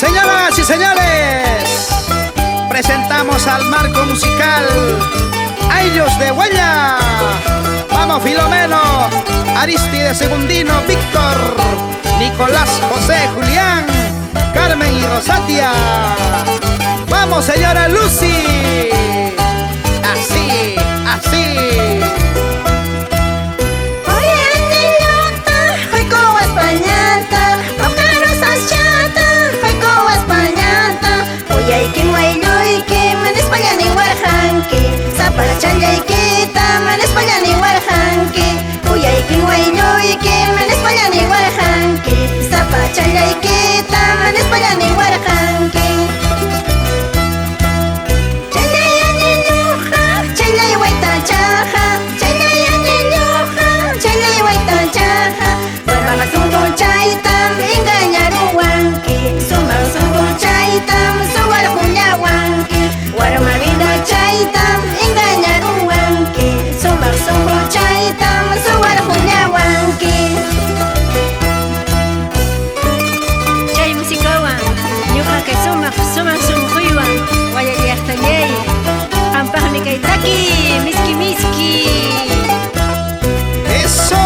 Señoras y señores, presentamos al marco musical Años de Huella. Vamos Filomeno, Aristide Segundino, Víctor, Nicolás, José, Julián, Carmen y Rosatia. Vamos señora Lucy. Así, así. Para chanyaykita manes pallani warhanki Uyayki wayluyki manes pallani warhanki Sapa chanyaykita manes pallani warhanki Chaylayani ñuqa chaylay waytachaqa Chaylayani ñuqa chaylay waytachaqa Warmaqa sunqunchaytam engañaruwanki Sumaq sunqunchaytam suwarqullawanki Warma vida chaytam engañaruwanki Sumaq sunqunchaytam suwarqullawanki Chay musicawan ñuqa kay sumaq sunquywan wayallaqtallay Qampaqmi kay taki miski miski ¡Eso!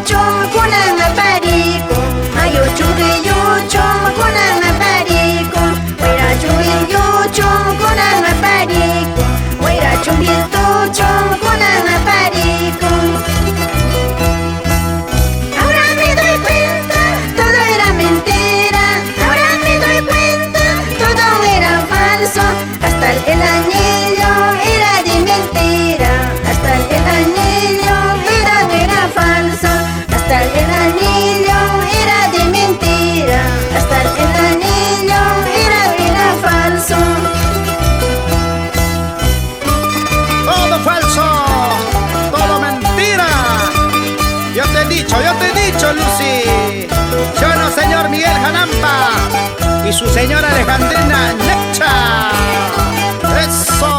Chum kunan apariku Ayo churiyu chum kunan apariku Waira churiyu chum kunan apariku Waira churiyu chum kunan apariku Ahora me doy cuenta, todo era mentira Ahora me doy cuenta, todo era falso Hasta el anillo era de mentira Hasta el anillo era falso Hasta el anillo era de mentira Hasta el anillo era falso Todo falso, todo mentira. Yo te he dicho, Lucy. Yo no, señor Miguel Janampa y su señora Alejandrina Necha. Eso.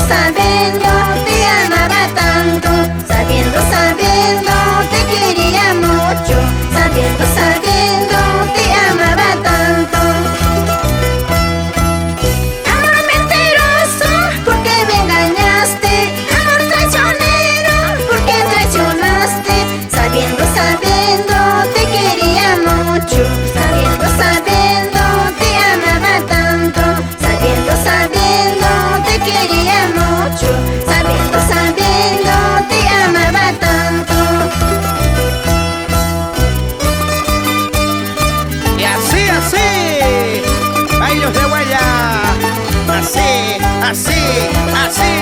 Sabiendo, te amaba tanto Sabiendo, te quería mucho Sabiendo, te amaba tanto Amor mentiroso, ¿por qué me engañaste? Amor traicionero, ¿por qué traicionaste? Sabiendo, te quería mucho Sabiendo, te amaba tanto Sabiendo, te quería mucho Sabiendo, te amaba tanto Y así, así, Años de Huella. Así, así, así.